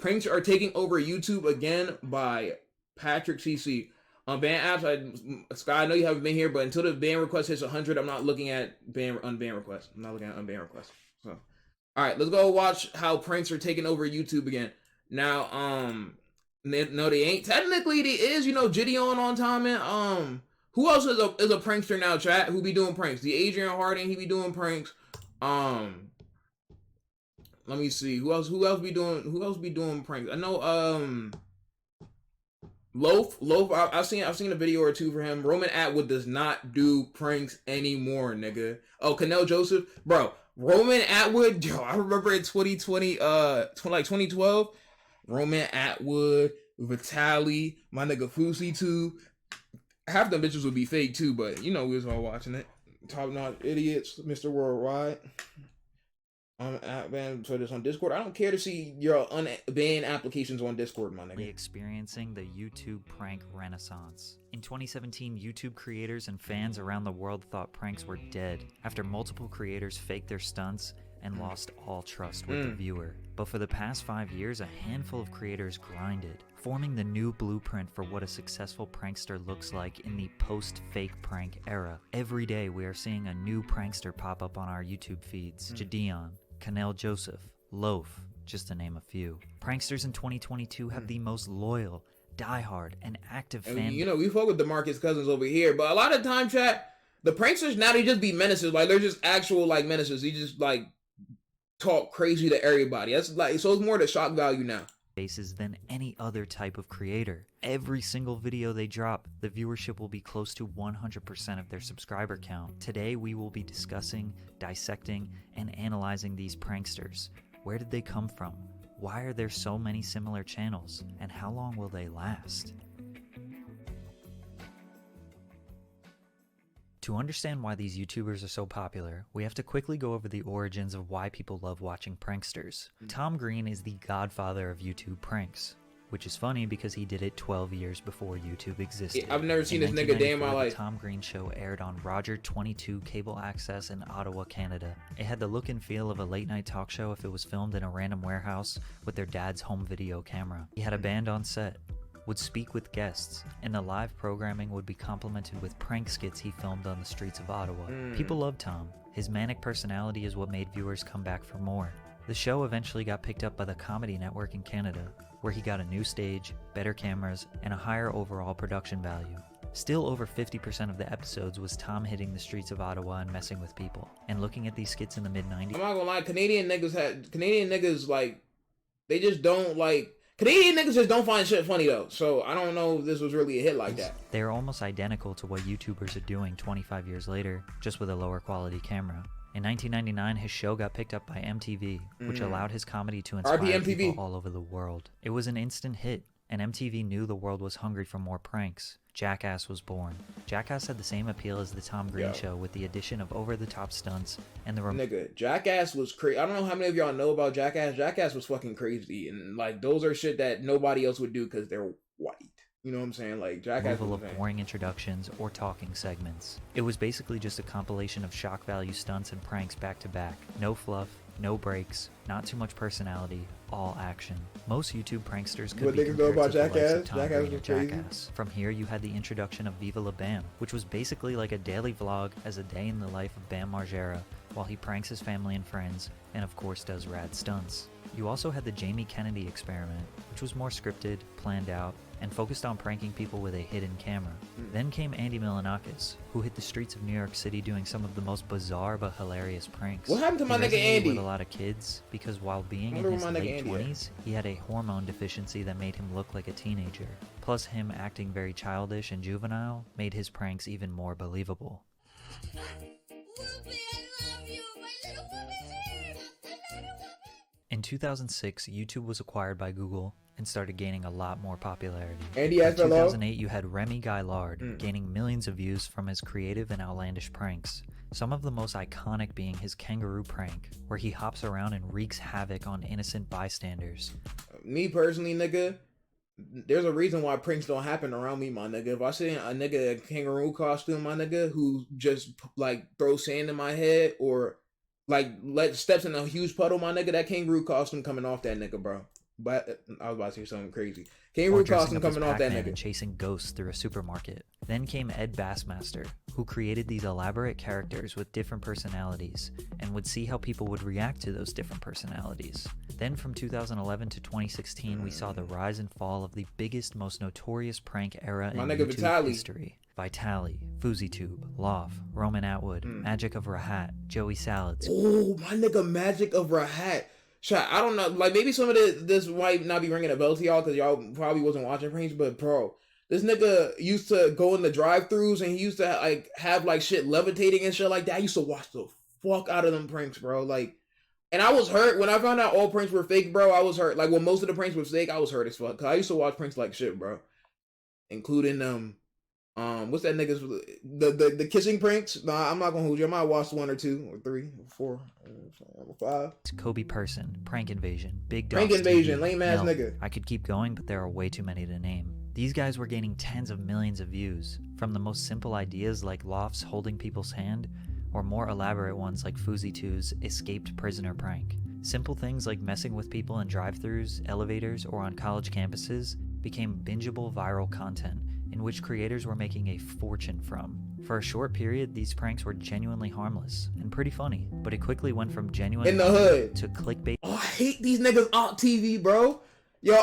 Pranks are taking over YouTube again by Patrick CC. On ban apps, Sky, I know you haven't been here, but until the ban request hits 100, I'm not looking at unban requests. I'm not looking at unban requests. So, all right, let's go watch how pranks are taking over YouTube again. Now, no, they ain't. Technically, they is, Gideon on time, and who else is a prankster now, chat? Who be doing pranks? The Adrian Harding, he be doing pranks. Let me see. Who else be doing pranks? I know Loaf, I've seen a video or two for him. Roman Atwood does not do pranks anymore, nigga. Oh, Canel Joseph, bro. Roman Atwood, yo, I remember in 2020, 2012, Roman Atwood, Vitaly, my nigga Fusi too. Half them bitches would be fake too, but we was all watching it. Top notch idiots, Mr. Worldwide. I'm banned for this on Discord. I don't care to see your unbanned applications on Discord, my nigga. Experiencing the YouTube prank renaissance. In 2017, YouTube creators and fans around the world thought pranks were dead after multiple creators faked their stunts and lost all trust with the viewer. But for the past 5 years, a handful of creators grinded, forming the new blueprint for what a successful prankster looks like in the post-fake prank era. Every day, we are seeing a new prankster pop up on our YouTube feeds. Gideon, Canel Joseph, Loaf, just to name a few. Pranksters in 2022 have the most loyal, diehard, and active fan. We fuck with DeMarcus Cousins over here, but a lot of time, chat, the pranksters now, they just be menaces. Like, they're just actual menaces. They just talk crazy to everybody. That's so it's more the shock value now. Bases than any other type of creator. Every single video they drop, the viewership will be close to 100% of their subscriber count. Today we will be discussing, dissecting, and analyzing these pranksters. Where did they come from? Why are there so many similar channels? And how long will they last? To understand why these YouTubers are so popular, we have to quickly go over the origins of why people love watching pranksters. Tom Green is the godfather of YouTube pranks, which is funny because he did it 12 years before YouTube existed. I've never seen this nigga day in my life. The Tom Green Show aired on Roger 22 cable access in Ottawa, Canada. It had the look and feel of a late night talk show if it was filmed in a random warehouse with their dad's home video camera. He had a band on set, would speak with guests, and the live programming would be complemented with prank skits he filmed on the streets of Ottawa. People loved Tom. His manic personality is what made viewers come back for more. The show eventually got picked up by the Comedy Network in Canada, where he got a new stage, better cameras, and a higher overall production value. Still, over 50% of the episodes was Tom hitting the streets of Ottawa and messing with people. And looking at these skits in the mid-90s... I'm not gonna lie, Canadian niggas, they just don't Canadian niggas just don't find shit funny though, so I don't know if this was really a hit like that. They are almost identical to what YouTubers are doing 25 years later, just with a lower quality camera. In 1999, his show got picked up by MTV, which allowed his comedy to inspire people all over the world. It was an instant hit, and MTV knew the world was hungry for more pranks. Jackass was born. Jackass had the same appeal as the Tom Green Show, with the addition of over-the-top stunts and the... Nigga, Jackass was crazy. I don't know how many of y'all know about Jackass. Jackass was fucking crazy, and those are shit that nobody else would do because they're white. You know what I'm saying? Jackass was of boring introductions or talking segments. It was basically just a compilation of shock value stunts and pranks back to back. No fluff, no breaks, not too much personality, all action. Most YouTube pranksters could be compared to the likes of Tom Green or Jackass. From here, you had the introduction of Viva La Bam, which was basically like a daily vlog as a day in the life of Bam Margera, while he pranks his family and friends, and of course does rad stunts. You also had the Jamie Kennedy experiment, which was more scripted, planned out, and focused on pranking people with a hidden camera. Then came Andy Milonakis, who hit the streets of New York City doing some of the most bizarre but hilarious pranks. What happened to my nigga Andy? With a lot of kids, because while being in his late 20s, he had a hormone deficiency that made him look like a teenager. Plus, him acting very childish and juvenile made his pranks even more believable. In 2006, YouTube was acquired by Google and started gaining a lot more popularity. In 2008, you had Remy Gaillard gaining millions of views from his creative and outlandish pranks. Some of the most iconic being his kangaroo prank, where he hops around and wreaks havoc on innocent bystanders. Me personally, nigga, there's a reason why pranks don't happen around me, my nigga. If I see a nigga in a kangaroo costume, my nigga, who just throws sand in my head or steps in a huge puddle, my nigga, that kangaroo costume coming off that nigga, bro. But I was about to say something crazy. Kangaroo or dressing costume up as coming off that Pac-Man nigga. and chasing ghosts through a supermarket. Then came Ed Bassmaster, who created these elaborate characters with different personalities, and would see how people would react to those different personalities. Then from 2011 to 2016, we saw the rise and fall of the biggest, most notorious prank era in YouTube history. Vitali, FouseyTube, Loft, Roman Atwood, Magic of Rahat, Joey Salads. Oh, my nigga Magic of Rahat. Shot, I don't know, like maybe some of this might not be ringing a bell to y'all because y'all probably wasn't watching pranks, but bro, this nigga used to go in the drive-thrus and he used to like have like shit levitating and shit like that. I used to watch the fuck out of them pranks, bro. Like, and I was hurt when I found out all pranks were fake, bro. I was hurt. Like when most of the pranks were fake, I was hurt as fuck. Cause I used to watch pranks like shit, bro, including what's that nigga's the kissing pranks? Nah, I'm not gonna hold you. I might watch 1 or 2 or 3 or 4 or 5. It's Kobe Person, Prank Invasion, Big Dog, Prank Invasion, TV, lame ass Milk. nigga. I could keep going, but there are way too many to name. These guys were gaining tens of millions of views, from the most simple ideas like Loft's holding people's hand, or more elaborate ones like FouseyTube's escaped prisoner prank. Simple things like messing with people in drive-thrus, elevators, or on college campuses became bingeable viral content in which creators were making a fortune from. For a short period, these pranks were genuinely harmless and pretty funny, but it quickly went from genuine in the hood to clickbait. Oh, I hate these niggas on TV, bro. Yo,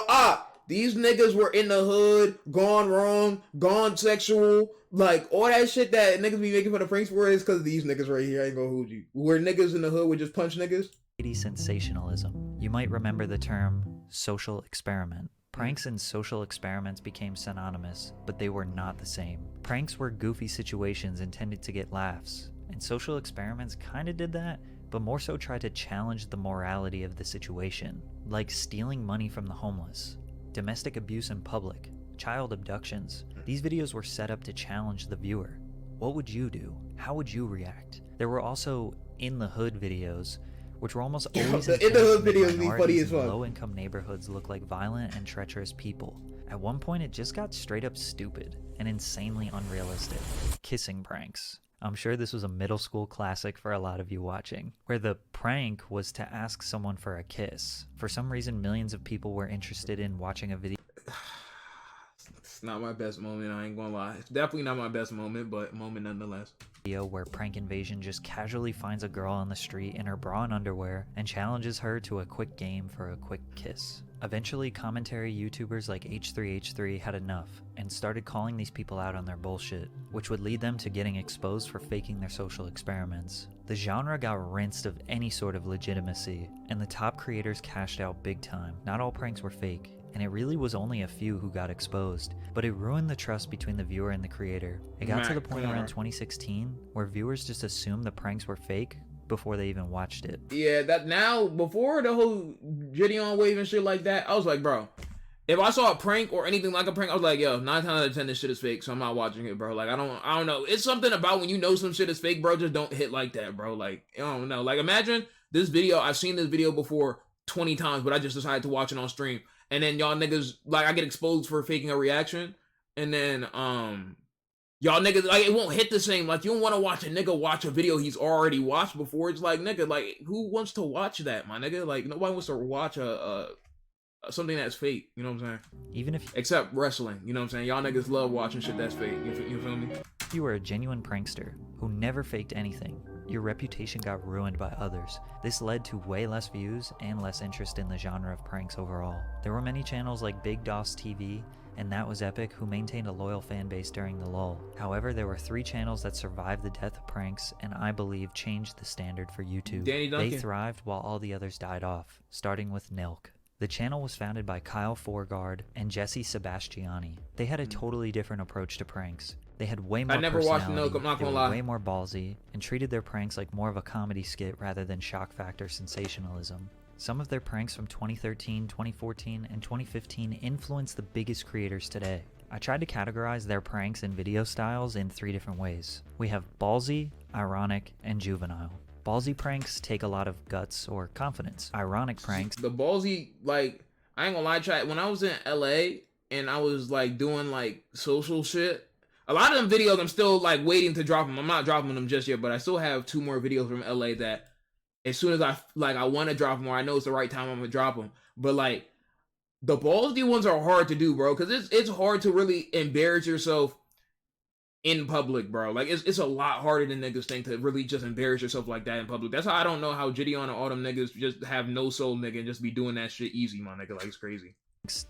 these niggas were in the hood, gone wrong, gone sexual, like all that shit that niggas be making for the pranks for is because of these niggas right here. I ain't gonna hold you. Where niggas in the hood would just punch niggas. Sensationalism. You might remember the term social experiment. Pranks and social experiments became synonymous, but they were not the same. Pranks were goofy situations intended to get laughs, and social experiments kinda did that, but more so tried to challenge the morality of the situation, like stealing money from the homeless, domestic abuse in public, child abductions. These videos were set up to challenge the viewer. What would you do? How would you react? There were also in the hood videos, which were almost always in the hood videos be funny as fuck. Low-income neighborhoods look like violent and treacherous people. At one point, it just got straight up stupid and insanely unrealistic. Kissing pranks. I'm sure this was a middle school classic for a lot of you watching, where the prank was to ask someone for a kiss. For some reason, millions of people were interested in watching a video. It's not my best moment, I ain't gonna lie. It's definitely not my best moment, but moment nonetheless. Where Prank Invasion just casually finds a girl on the street in her bra and underwear and challenges her to a quick game for a quick kiss. Eventually, commentary YouTubers like H3H3 had enough and started calling these people out on their bullshit, which would lead them to getting exposed for faking their social experiments. The genre got rinsed of any sort of legitimacy, and the top creators cashed out big time. Not all pranks were fake, and it really was only a few who got exposed, but it ruined the trust between the viewer and the creator. It got to the point around 2016 where viewers just assumed the pranks were fake before they even watched it. Yeah, that now, before the whole Gideon wave and shit like that, I was like, bro, if I saw a prank or anything like a prank, I was like, yo, 9 times out of 10 this shit is fake, so I'm not watching it, bro. Like, I don't know. It's something about when you know some shit is fake, bro, just don't hit like that, bro. Like, I don't know. Like, imagine this video, I've seen this video before 20 times, but I just decided to watch it on stream. And then y'all niggas, like, I get exposed for faking a reaction. And then, y'all niggas, like, it won't hit the same. Like, you don't want to watch a nigga watch a video he's already watched before. It's like, nigga, like, who wants to watch that, my nigga? Like, nobody wants to watch something that's fake. You know what I'm saying? Even if except wrestling. You know what I'm saying? Y'all niggas love watching shit that's fake. You feel me? If you were a genuine prankster who never faked anything, your reputation got ruined by others. This led to way less views and less interest in the genre of pranks overall. There were many channels like Big Doss TV and That Was Epic who maintained a loyal fan base during the lull. However, there were 3 channels that survived the death of pranks and I believe changed the standard for YouTube. Duncan. They thrived while all the others died off, starting with Nilk. The channel was founded by Kyle Forgard and Jesse Sebastiani. They had a totally different approach to pranks. They had way more never watched personality, Nilk, I'm not they gonna were lie. way more ballsy, and treated their pranks like more of a comedy skit rather than shock factor sensationalism. Some of their pranks from 2013, 2014, and 2015 influenced the biggest creators today. I tried to categorize their pranks and video styles in 3 different ways. We have ballsy, ironic, and juvenile. Ballsy pranks take a lot of guts or confidence. Ironic pranks, The ballsy, like, I ain't gonna lie, chat. When I was in LA and I was like doing like social shit, a lot of them videos I'm still like waiting to drop them. I'm not dropping them just yet, but I still have 2 more videos from LA that as soon as I want to drop them or I know it's the right time, I'm gonna drop them. But like, The ballsy ones are hard to do, bro, because it's hard to really embarrass yourself in public, bro. Like, it's a lot harder than niggas think to really just embarrass yourself like that in public. That's how I don't know how Gideon and all them niggas just have no soul, nigga, and just be doing that shit easy, my nigga. Like, it's crazy.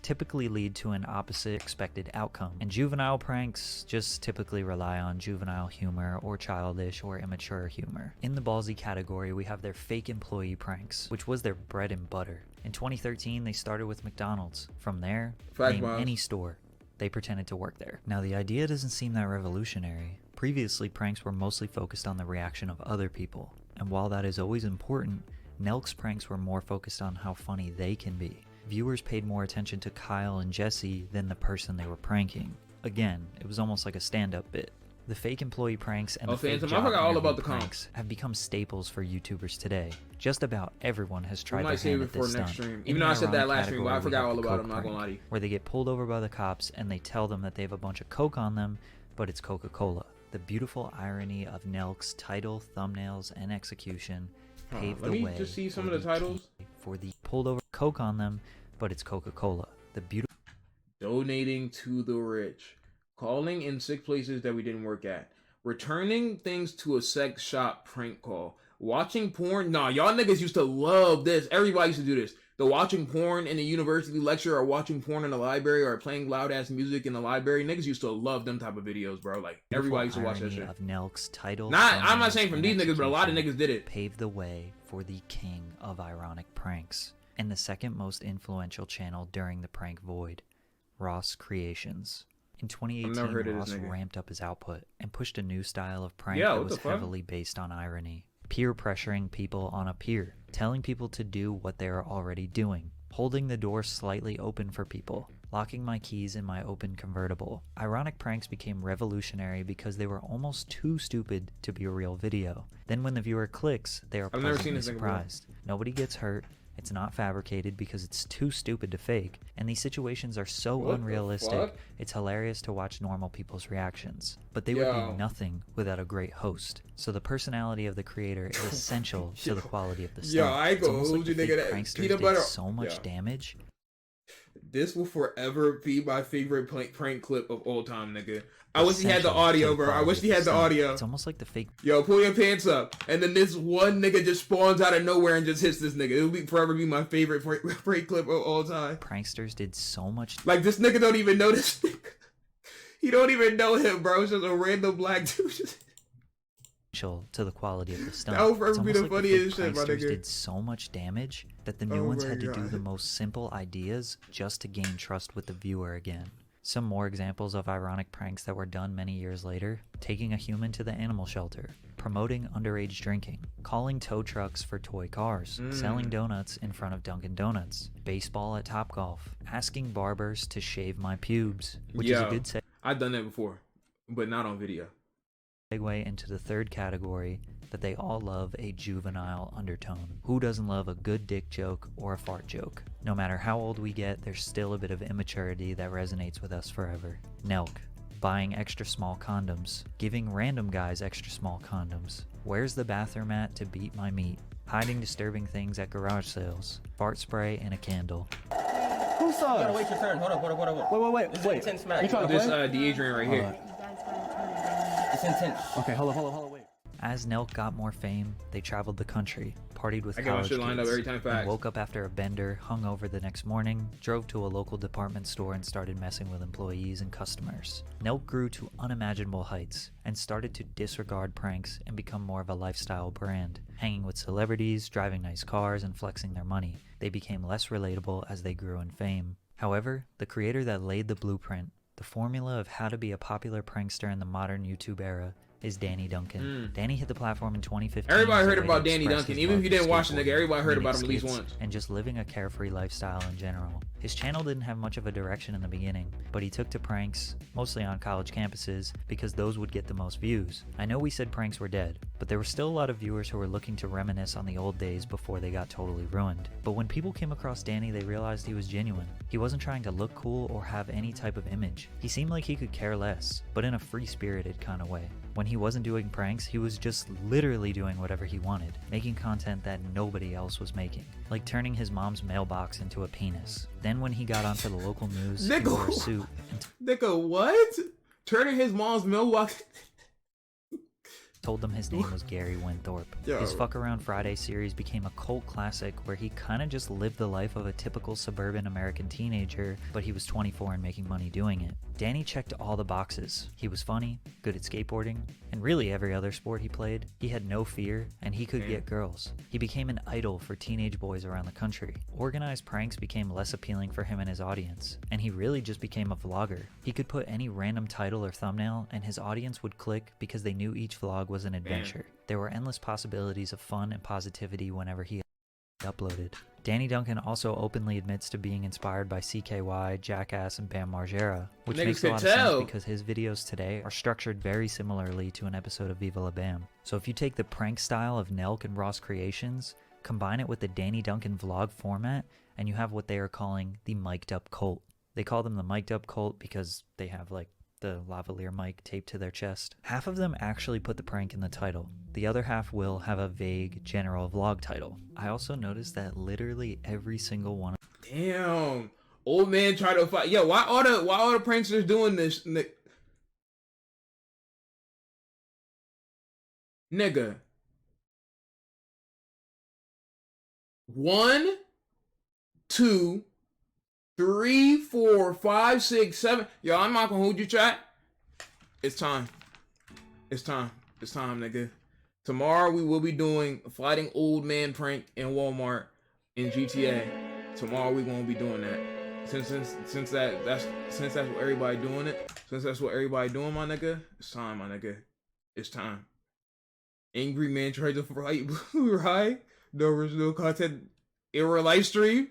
Typically lead to an opposite expected outcome, and juvenile pranks just typically rely on juvenile humor or childish or immature humor. In the ballsy category, we have their fake employee pranks, which was their bread and butter. In 2013, they started with McDonald's. From there, name any store. They pretended to work there. Now, the idea doesn't seem that revolutionary. Previously, pranks were mostly focused on the reaction of other people, and while that is always important, Nelk's pranks were more focused on how funny they can be. Viewers paid more attention to Kyle and Jesse than the person they were pranking. Again, it was almost like a stand-up bit. The fake employee pranks and the fake job interview pranks have become staples for YouTubers today. Just about everyone has tried their hand at this stunt. Even though I said that last stream, but I forgot all about it, I'm not gonna lie to you. Where they get pulled over by the cops and they tell them that they have a bunch of coke on them, but it's Coca-Cola. The beautiful irony of Nelk's title, thumbnails, and execution paved the way. Let me just see some of the titles. For the pulled over coke on them, but it's Coca-Cola. The beautiful donating to the rich, calling in sick places that we didn't work at, returning things to a sex shop prank call, watching porn. Nah, y'all niggas used to love this. Everybody used to do this. The watching porn in the university lecture, or watching porn in the library, or playing loud ass music in the library. Niggas used to love them type of videos, bro. Like, everybody used to watch that shit. Of Nelk's title, I'm not saying from these niggas, but a lot of niggas did it. Paved the way for the king of ironic pranks, and the second most influential channel during the prank void, Ross Creations. In 2018, Ross ramped up his output and pushed a new style of prank that was heavily based on irony. Peer pressuring people on a pier, telling people to do what they are already doing, holding the door slightly open for people, locking my keys in my open convertible. Ironic pranks became revolutionary because they were almost too stupid to be a real video. Then when the viewer clicks, they are pleasantly surprised. Nobody gets hurt. It's not fabricated because it's too stupid to fake, and these situations are so unrealistic, it's hilarious to watch normal people's reactions. But they would be nothing without a great host, so the personality of the creator is essential to the quality of the stunt. I ain't gonna hold you, nigga. Pranksters did so much damage. This will forever be my favorite prank clip of all time, nigga. I wish he had the audio, bro. I wish he had the audio. It's almost like the fake. Yo, pull your pants up. And then this one nigga just spawns out of nowhere and just hits this nigga. It'll be forever be my favorite prank clip of all time. Pranksters did so much. Like, this nigga don't even know this nigga. He don't even know him, bro. It's just a random black dude. To the quality of the stunt. That will forever be the funniest shit, my nigga. Did so much damage that the new ones had to do the most simple ideas just to gain trust with the viewer again. Some more examples of ironic pranks that were done many years later: taking a human to the animal shelter, promoting underage drinking, calling tow trucks for toy cars, selling donuts in front of Dunkin' Donuts, baseball at Topgolf, asking barbers to shave my pubes, which is a good I've done that before, but not on video. Segue into the third category that they all love: a juvenile undertone. Who doesn't love a good dick joke or a fart joke? No matter how old we get, there's still a bit of immaturity that resonates with us forever. Nelk, buying extra small condoms, giving random guys extra small condoms, where's the bathroom at to beat my meat, hiding disturbing things at garage sales, fart spray and a candle. Who saw it? You gotta wait your turn. Hold up. Wait. This is an intense match. You trying to This play? Adrian right here. It's intense. Okay, hold on, wait. As Nelk got more fame, they traveled the country, partied with college kids, lined up every time and woke up after a bender, hung over the next morning, drove to a local department store and started messing with employees and customers. Nelk grew to unimaginable heights and started to disregard pranks and become more of a lifestyle brand. Hanging with celebrities, driving nice cars, and flexing their money, they became less relatable as they grew in fame. However, the creator that laid the blueprint, the formula of how to be a popular prankster in the modern YouTube era, is Danny Duncan. Danny hit the platform in 2015. Everybody heard about Danny Duncan. Even if you didn't watch the nigga, everybody heard about him at least once. And just living a carefree lifestyle in general. His channel didn't have much of a direction in the beginning, but he took to pranks, mostly on college campuses, because those would get the most views. I know we said pranks were dead, but there were still a lot of viewers who were looking to reminisce on the old days before they got totally ruined. But when people came across Danny, they realized he was genuine. He wasn't trying to look cool or have any type of image. He seemed like he could care less, but in a free-spirited kind of way. When he wasn't doing pranks, he was just literally doing whatever he wanted, making content that nobody else was making, like turning his mom's mailbox into a penis. Then when he got onto the local news, he wore a suit and Nigga, what? Turning his mom's mailbox... told them his name was Gary Winthorpe. Yo. His Fuck Around Friday series became a cult classic where he kinda just lived the life of a typical suburban American teenager, but he was 24 and making money doing it. Danny checked all the boxes. He was funny, good at skateboarding, and really every other sport he played. He had no fear, and he could get girls. He became an idol for teenage boys around the country. Organized pranks became less appealing for him and his audience, and he really just became a vlogger. He could put any random title or thumbnail, and his audience would click because they knew each vlog was an adventure. There were endless possibilities of fun and positivity whenever he uploaded. Danny Duncan also openly admits to being inspired by CKY, Jackass, and Bam Margera, which makes a lot of sense because his videos today are structured very similarly to an episode of Viva La Bam. So if you take the prank style of Nelk and Ross Creations, combine it with the Danny Duncan vlog format, and you have what they are calling the mic'd up cult. They call them the mic'd up cult because they have like the lavalier mic taped to their chest. Half of them actually put the prank in the title. The other half will have a vague general vlog title. I also noticed that literally every single one. Damn, old man tried to fight. Yo, why all the pranksters doing this, nigga? 1, 2, 3, 4, 5, 6, 7. Yo, I'm not gonna hold you, chat. It's time. It's time, nigga. Tomorrow we will be doing a fighting old man prank in Walmart in GTA. Tomorrow we gonna be doing that. Since that's what everybody doing it. Since that's what everybody doing, my nigga. It's time, my nigga. It's time. Angry man tried to fight Blueryai. No original content in real live stream.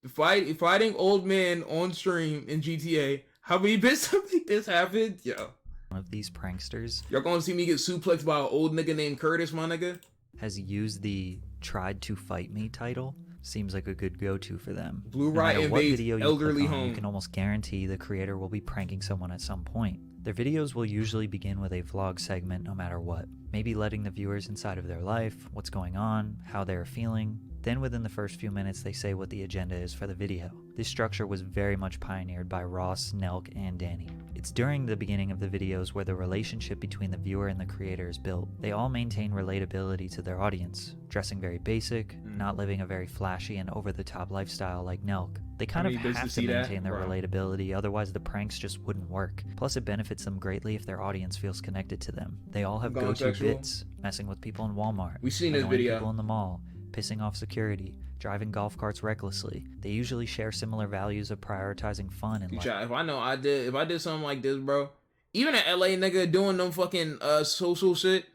Fighting old man on stream in GTA. How many bits like this happened? Yo. One of these pranksters. Y'all gonna see me get suplexed by an old nigga named Curtis, my nigga? Has used the "tried to fight me" title. Seems like a good go-to for them. Blueryai invades elderly home. You can almost guarantee the creator will be pranking someone at some point. Their videos will usually begin with a vlog segment no matter what. Maybe letting the viewers inside of their life, what's going on, how they're feeling. Then within the first few minutes they say what the agenda is for the video. This structure was very much pioneered by Ross, Nelk, and Danny. It's during the beginning of the videos where the relationship between the viewer and the creator is built. They all maintain relatability to their audience, dressing very basic, not living a very flashy and over-the-top lifestyle like Nelk. They kind of have to maintain their relatability, otherwise the pranks just wouldn't work. Plus it benefits them greatly if their audience feels connected to them. They all have go-to bits, messing with people in Walmart, We've seen this video. people in the mall, pissing off security, driving golf carts recklessly. They usually share similar values of prioritizing fun and life. If I did something like this, bro, even an LA nigga doing them fucking social shit,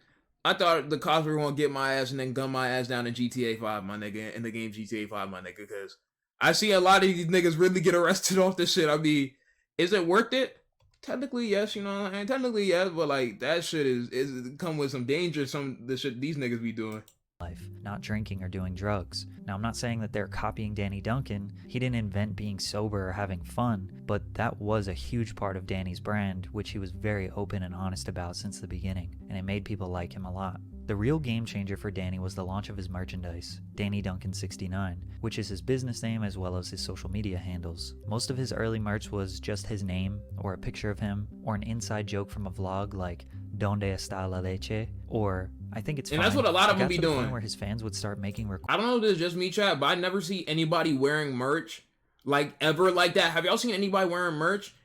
I thought the cops were gonna get my ass and then gun my ass down in GTA 5, my nigga, in the game GTA 5, my nigga, because I see a lot of these niggas really get arrested off this shit. I mean, is it worth it? Technically, yes, you know what I mean? Technically, yes, but like that shit is come with some danger, the shit these niggas be doing. Life, not drinking or doing drugs. Now, I'm not saying that they're copying Danny Duncan. He didn't invent being sober or having fun, but that was a huge part of Danny's brand, which he was very open and honest about since the beginning, and it made people like him a lot. The real game changer for Danny was the launch of his merchandise, Danny Duncan 69, which is his business name as well as his social media handles. Most of his early merch was just his name, or a picture of him, or an inside joke from a vlog like "Donde está la leche?" or "I think it's fine." And that's what a lot of them be doing. Where his fans would start making I don't know if this is just me, chat, but I never see anybody wearing merch like ever like that. Have y'all seen anybody wearing merch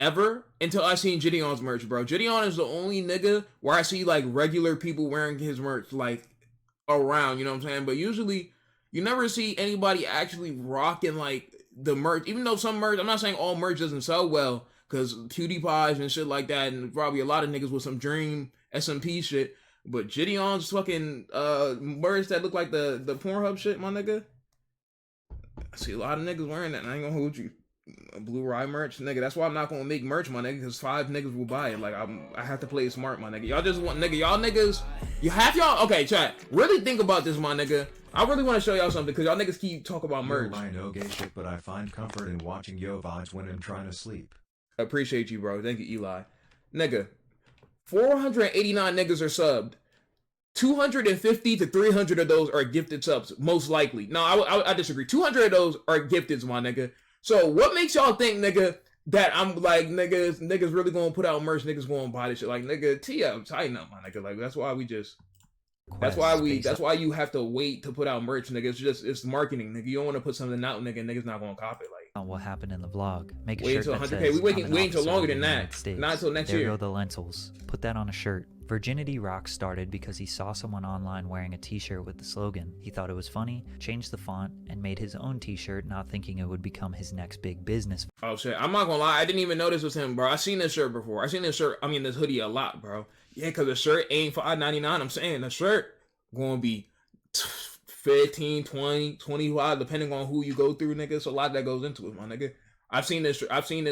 ever? Until I seen Gideon's merch, bro. Gideon is the only nigga where I see like regular people wearing his merch like around, you know what I'm saying? But usually you never see anybody actually rocking like the merch, even though some merch, I'm not saying all merch doesn't sell well, because cutie pies and shit like that, and probably a lot of niggas with some Dream SMP shit. But Gideon's fucking merch that look like the Pornhub shit, my nigga. I see a lot of niggas wearing that, and I ain't gonna hold you. Blueryai merch, nigga. That's why I'm not gonna make merch, my nigga, because 5 niggas will buy it. Like I have to play it smart, my nigga. Y'all just want, nigga, y'all niggas, you have y'all. Okay, chat. Really think about this, my nigga. I really want to show y'all something because y'all niggas keep talking about merch. I know gay shit, but I find comfort in watching yo VODs when I'm trying to sleep. Appreciate you, bro. Thank you, Eli. Nigga, 489 niggas are subbed. 250 to 300 of those are gifted subs, most likely. No, I disagree. 200 of those are gifteds, my nigga. So what makes y'all think, nigga, that I'm like, niggas really gonna put out merch, niggas gonna buy this shit? Like, nigga, tighten up, my nigga. Like, that's why we just, that's why you have to wait to put out merch, nigga. It's marketing, nigga. You don't want to put something out, nigga, and niggas not gonna cop it. Like, on what happened in the vlog. Make a wait shirt until that 100K. says, We "I'm an waiting till officer longer of than the that. United States." Not until next there year. There go the lentils. Put that on a shirt. Virginity Rock started because he saw someone online wearing a t-shirt with the slogan. He thought it was funny, changed the font, and made his own t-shirt, not thinking it would become his next big business. Oh shit, I'm not gonna lie, I didn't even know this was him, bro. I seen this shirt before. I seen this shirt, I mean this hoodie a lot, bro. Yeah, cause the shirt ain't $5.99. I'm saying the shirt gonna be 15, 20, 25, depending on who you go through, nigga. It's a lot that goes into it, my nigga. I've seen this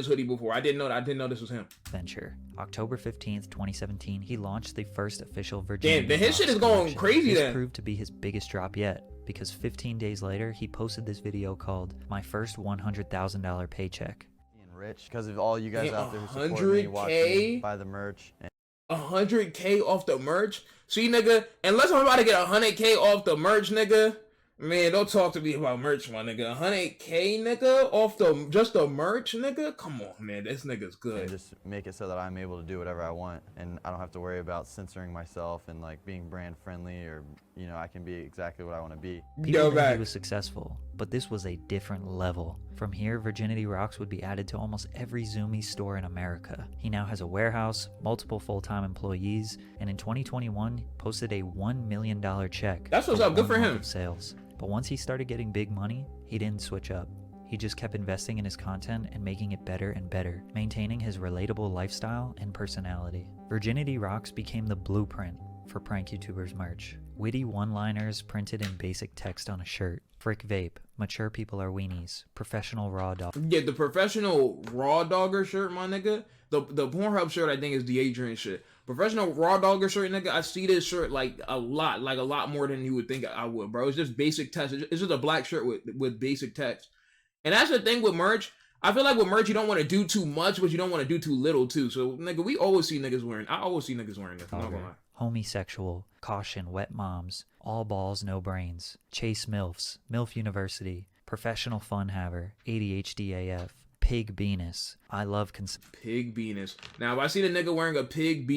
hoodie before. I didn't know this was him. Venture. October 15th, 2017, he launched the first official Virginity Damn, his shit is going collection. crazy This then. proved to be his biggest drop yet, because 15 days later, he posted this video called "My First $100,000 Paycheck." Being rich because of all you guys Damn, out there who support me, watch me, buy the merch. 100K off the merch? See, nigga, unless I'm about to get 100K off the merch, nigga, man, don't talk to me about merch, my nigga. 100K, nigga, off just the merch, nigga? Come on, man, this nigga's good. And just make it so that I'm able to do whatever I want, and I don't have to worry about censoring myself and like being brand friendly, or you know, I can be exactly what I want to be. People knew he was successful, but this was a different level. From here, Virginity Rocks would be added to almost every Zoomies store in America. He now has a warehouse, multiple full-time employees, and in 2021, posted a $1 million check. That's what's up, good for him. Sales. But once he started getting big money, he didn't switch up. He just kept investing in his content and making it better and better, maintaining his relatable lifestyle and personality. Virginity Rocks became the blueprint for prank YouTubers merch. Witty one-liners printed in basic text on a shirt. Frick vape. Mature people are weenies. Professional raw dog. Yeah, the professional raw dogger shirt, my nigga. The Pornhub shirt, I think, is the Adrian shit. Professional raw dogger shirt, nigga. I see this shirt like a lot more than you would think I would, bro. It's just basic text. It's just a black shirt with basic text. And that's the thing with merch. I feel like with merch, you don't want to do too much, but you don't want to do too little too. So, nigga, we always see niggas wearing. I always see niggas wearing this. I'm not gonna lie. Homosexual, caution, wet moms, all balls, no brains, chase MILFs, MILF University, professional fun haver, ADHD AF, pig Venus, I love pig Venus. Now, if I see the nigga wearing a pig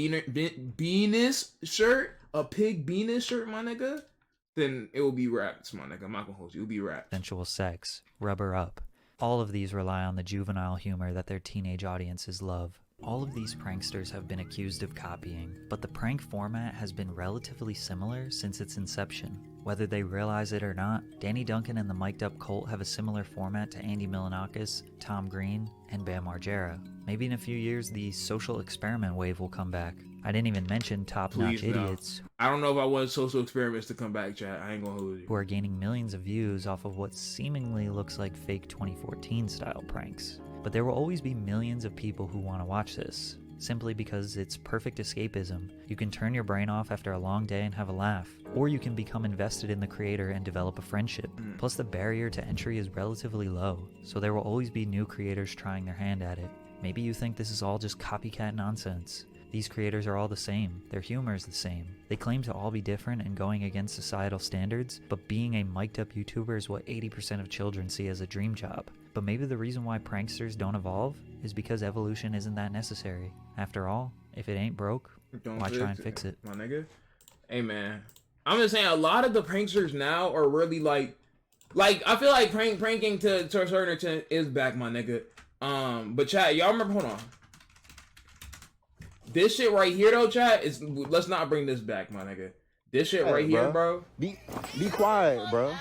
Venus shirt, my nigga, then it will be raps, my nigga. I'm not gonna hold you. It will be raps. sensual sex, rubber up. All of these rely on the juvenile humor that their teenage audiences love. All of these pranksters have been accused of copying, but the prank format has been relatively similar since its inception. Whether they realize it or not, Danny Duncan and the Mic'd Up Cult have a similar format to Andy Milonakis, Tom Green, and Bam Margera. Maybe in a few years, the social experiment wave will come back. I didn't even mention top-notch idiots. I don't know if I want social experiments to come back, chat. I ain't gonna hold you. Who are gaining millions of views off of what seemingly looks like fake 2014 style pranks. But there will always be millions of people who want to watch this, simply because it's perfect escapism. You can turn your brain off after a long day and have a laugh, or you can become invested in the creator and develop a friendship. Plus the barrier to entry is relatively low, so there will always be new creators trying their hand at it. Maybe you think this is all just copycat nonsense. These creators are all the same, their humor is the same. They claim to all be different and going against societal standards, but being a mic'd up YouTuber is what 80% of children see as a dream job. But maybe the reason why pranksters don't evolve is because evolution isn't that necessary. After all, if it ain't broke, why try and fix it? My nigga. Hey man, I'm just saying a lot of the pranksters now are really like I feel like pranking to a certain extent is back, my nigga. But chat, y'all remember? Hold on. This shit right here though, chat, is let's not bring this back, my nigga. This shit right here, bro. Be quiet, bro.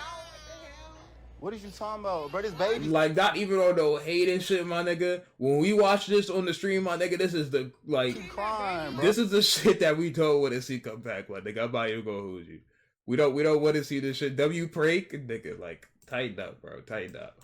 What is you talking about, bro? This baby. Like, not even on no hating shit, my nigga. When we watch this on the stream, my nigga, this is the Keep crying, bro. this is the shit that we don't want to see come back, my nigga. I'm not even gonna hold you. We don't want to see this shit. W prank, nigga, like tighten up, bro. Tighten up.